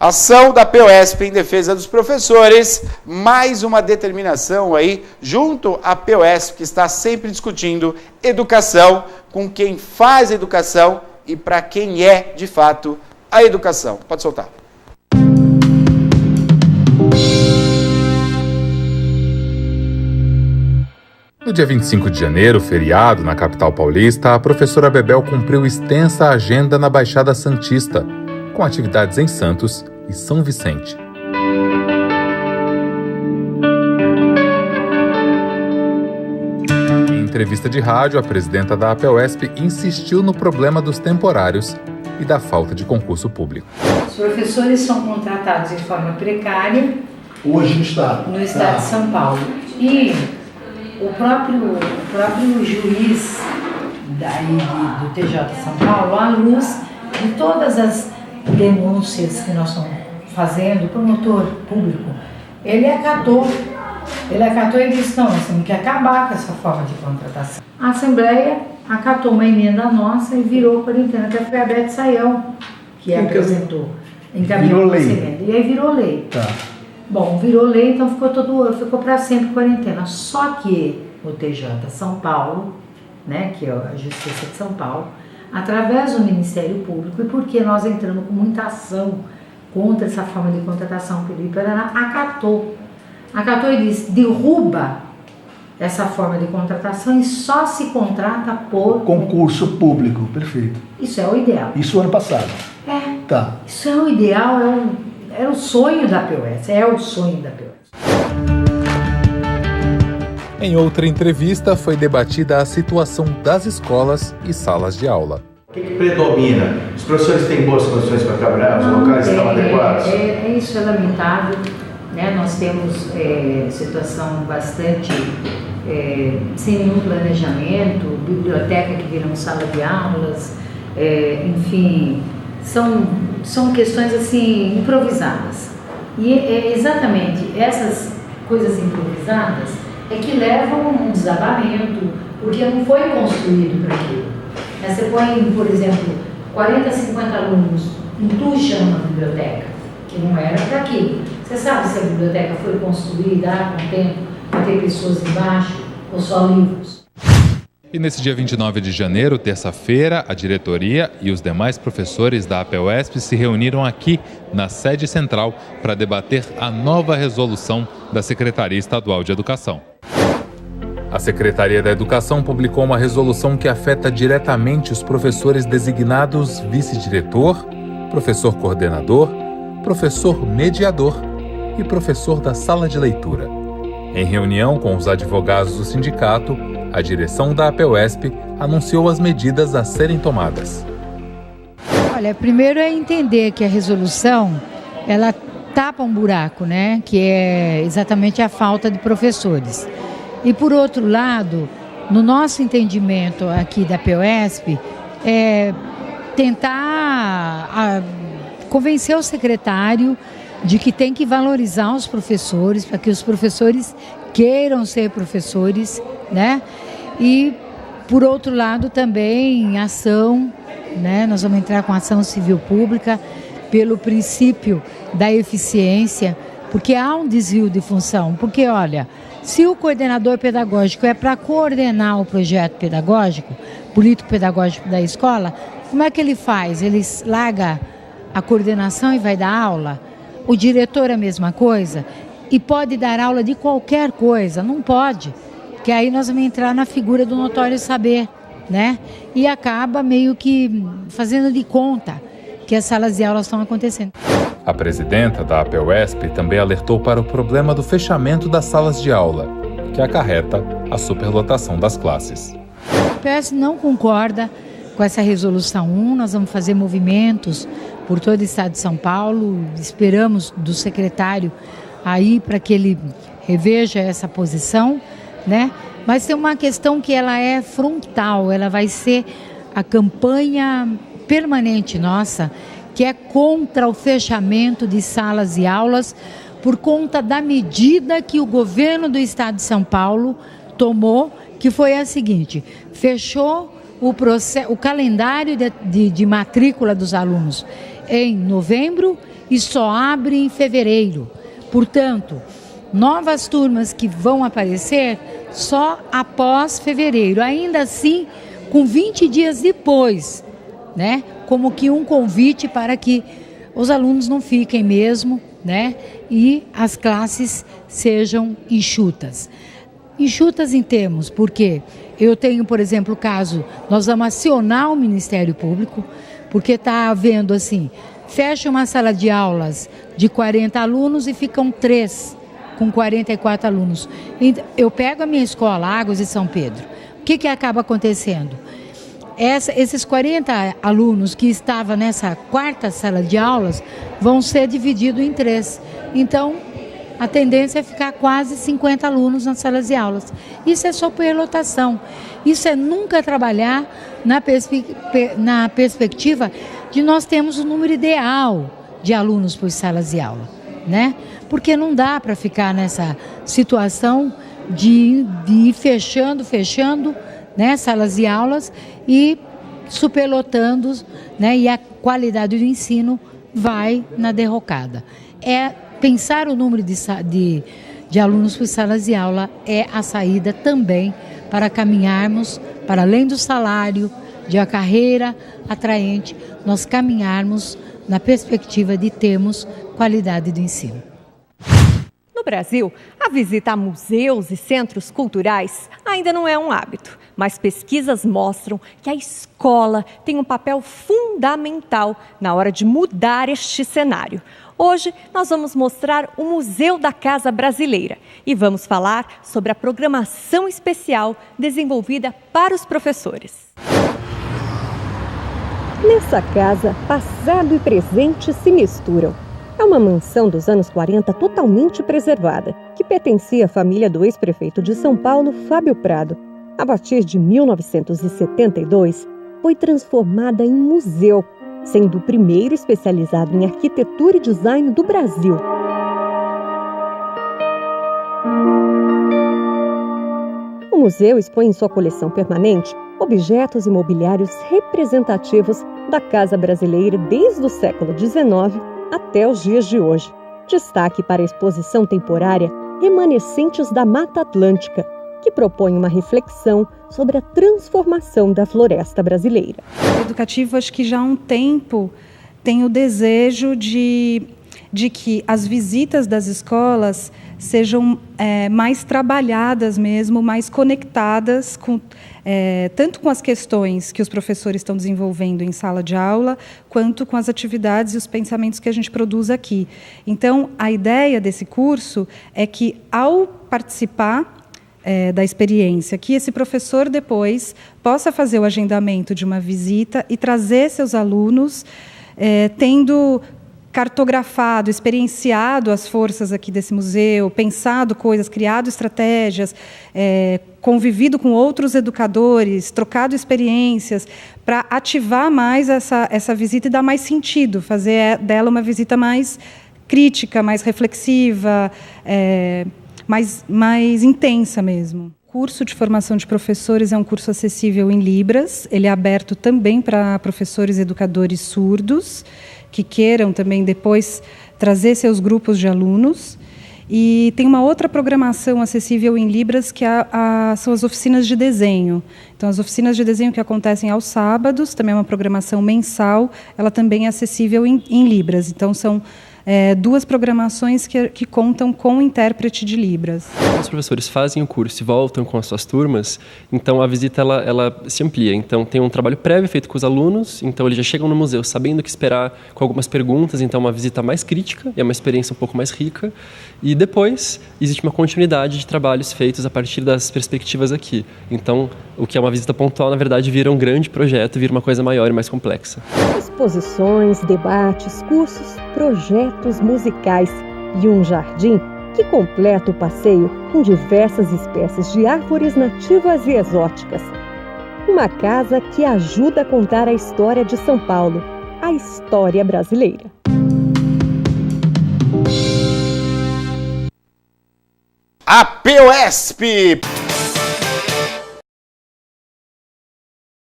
Ação da POSP em defesa dos professores, mais uma determinação aí junto à POSP, que está sempre discutindo educação, com quem faz educação e para quem é, de fato, a educação. Pode soltar. No dia 25 de janeiro, feriado na capital paulista, a professora Bebel cumpriu extensa agenda na Baixada Santista, com atividades em Santos e São Vicente. Em entrevista de rádio, a presidenta da APUESP insistiu no problema dos temporários e da falta de concurso público. Os professores são contratados de forma precária hoje no Estado de São Paulo. E o próprio juiz do TJ de São Paulo, à luz de todas as denúncias que nós estamos fazendo, o promotor público, ele acatou e disse, não, nós temos que acabar com essa forma de contratação. A Assembleia acatou uma emenda nossa e virou quarentena, que foi a Beth Saião que apresentou, encaminhou essa emenda, e aí virou lei. Tá. Bom, virou lei, então ficou para sempre quarentena. Só que o TJ São Paulo, né, que é a Justiça de São Paulo, através do Ministério Público, e porque nós entramos com muita ação contra essa forma de contratação pelo Paraná, acatou e disse, derruba essa forma de contratação e só se contrata por concurso público. Perfeito. Isso é o ideal. Isso ano passado. Tá. Isso é o ideal, é o sonho da POSP, é o sonho da POSP. Em outra entrevista, foi debatida a situação das escolas e salas de aula. O que predomina? Os professores têm boas condições para trabalhar? Os locais estão adequados? Isso é lamentável, né? Nós temos situação bastante sem nenhum planejamento, biblioteca que viram sala de aulas, enfim, são questões assim improvisadas. E exatamente essas coisas improvisadas é que levam a um desabamento, porque não foi construído para aquilo. Você põe, por exemplo, 40, 50 alunos, entuxa uma biblioteca, que não era para aquilo. Você sabe se a biblioteca foi construída com o tempo para ter pessoas embaixo ou só livros? E nesse dia 29 de janeiro, terça-feira, a diretoria e os demais professores da APUESP se reuniram aqui na sede central para debater a nova resolução da Secretaria Estadual de Educação. A Secretaria da Educação publicou uma resolução que afeta diretamente os professores designados vice-diretor, professor coordenador, professor mediador e professor da sala de leitura. Em reunião com os advogados do sindicato, a direção da APUESP anunciou as medidas a serem tomadas. Olha, primeiro é entender que a resolução, ela tapa um buraco, né? Que é exatamente a falta de professores. E por outro lado, no nosso entendimento aqui da APUESP, é tentar convencer o secretário de que tem que valorizar os professores, para que os professores queiram ser professores, né? E, por outro lado, também ação, né? Nós vamos entrar com ação civil pública pelo princípio da eficiência, porque há um desvio de função. Porque, olha, se o coordenador pedagógico é para coordenar o projeto pedagógico, político-pedagógico da escola, como é que ele faz? Ele larga a coordenação e vai dar aula? O diretor é a mesma coisa? E pode dar aula de qualquer coisa? Não pode, porque aí nós vamos entrar na figura do notório saber, né? E acaba meio que fazendo de conta que as salas de aula estão acontecendo. A presidenta da APUESP também alertou para o problema do fechamento das salas de aula, que acarreta a superlotação das classes. A APUESP não concorda com essa resolução 1, nós vamos fazer movimentos por todo o estado de São Paulo, esperamos do secretário aí para que ele reveja essa posição, né? Mas tem uma questão que ela é frontal, ela vai ser a campanha permanente nossa, que é contra o fechamento de salas e aulas por conta da medida que o governo do estado de São Paulo tomou, que foi a seguinte: fechou o calendário de matrícula dos alunos em novembro e só abre em fevereiro. Portanto, novas turmas que vão aparecer só após fevereiro, ainda assim com 20 dias depois, né? Como que um convite para que os alunos não fiquem mesmo, né? E as classes sejam enxutas. Enxutas em termos, porque eu tenho, por exemplo, o caso, nós vamos acionar o Ministério Público, porque está havendo assim, fecha uma sala de aulas de 40 alunos e ficam 3 com 44 alunos. Eu pego a minha escola, Águas de São Pedro, o que acaba acontecendo? Esses 40 alunos que estavam nessa quarta sala de aulas vão ser divididos em 3. Então, a tendência é ficar quase 50 alunos nas salas de aulas. Isso é superlotação. Isso é nunca trabalhar na perspectiva de nós termos o número ideal de alunos por salas de aula, né? Porque não dá para ficar nessa situação de ir fechando, né, salas de aulas e superlotando, né, e a qualidade do ensino vai na derrocada. Pensar o número de alunos por salas de aula é a saída também para caminharmos, para além do salário, de uma carreira atraente, nós caminharmos na perspectiva de termos qualidade do ensino. No Brasil, a visita a museus e centros culturais ainda não é um hábito, mas pesquisas mostram que a escola tem um papel fundamental na hora de mudar este cenário. Hoje, nós vamos mostrar o Museu da Casa Brasileira e vamos falar sobre a programação especial desenvolvida para os professores. Nessa casa, passado e presente se misturam. É uma mansão dos anos 40 totalmente preservada, que pertencia à família do ex-prefeito de São Paulo, Fábio Prado. A partir de 1972, foi transformada em museu, sendo o primeiro especializado em arquitetura e design do Brasil. O museu expõe em sua coleção permanente objetos imobiliários representativos da Casa Brasileira desde o século XIX até os dias de hoje. Destaque para a exposição temporária Remanescentes da Mata Atlântica, que propõe uma reflexão sobre a transformação da floresta brasileira. O educativo, acho que já há um tempo, tem o desejo de que as visitas das escolas sejam mais trabalhadas mesmo, mais conectadas tanto com as questões que os professores estão desenvolvendo em sala de aula, quanto com as atividades e os pensamentos que a gente produz aqui. Então, a ideia desse curso é que, ao participar da experiência, que esse professor depois possa fazer o agendamento de uma visita e trazer seus alunos, tendo cartografado, experienciado as forças aqui desse museu, pensado coisas, criado estratégias, convivido com outros educadores, trocado experiências, para ativar mais essa visita e dar mais sentido, fazer dela uma visita mais crítica, mais reflexiva, mais intensa mesmo. O curso de formação de professores é um curso acessível em Libras, ele é aberto também para professores e educadores surdos, que queiram também depois trazer seus grupos de alunos. E tem uma outra programação acessível em Libras, que são as oficinas de desenho. Então, as oficinas de desenho que acontecem aos sábados, também é uma programação mensal, ela também é acessível em Libras. Então, são duas programações que contam com o intérprete de Libras. Os professores fazem o curso e voltam com as suas turmas, então a visita ela se amplia. Então tem um trabalho prévio feito com os alunos, então eles já chegam no museu sabendo o que esperar, com algumas perguntas, então uma visita mais crítica, é uma experiência um pouco mais rica. E depois existe uma continuidade de trabalhos feitos a partir das perspectivas aqui. Então o que é uma visita pontual, na verdade, vira um grande projeto, vira uma coisa maior e mais complexa. Exposições, debates, cursos, projetos musicais e um jardim que completa o passeio com diversas espécies de árvores nativas e exóticas. Uma casa que ajuda a contar a história de São Paulo, a história brasileira. A POSP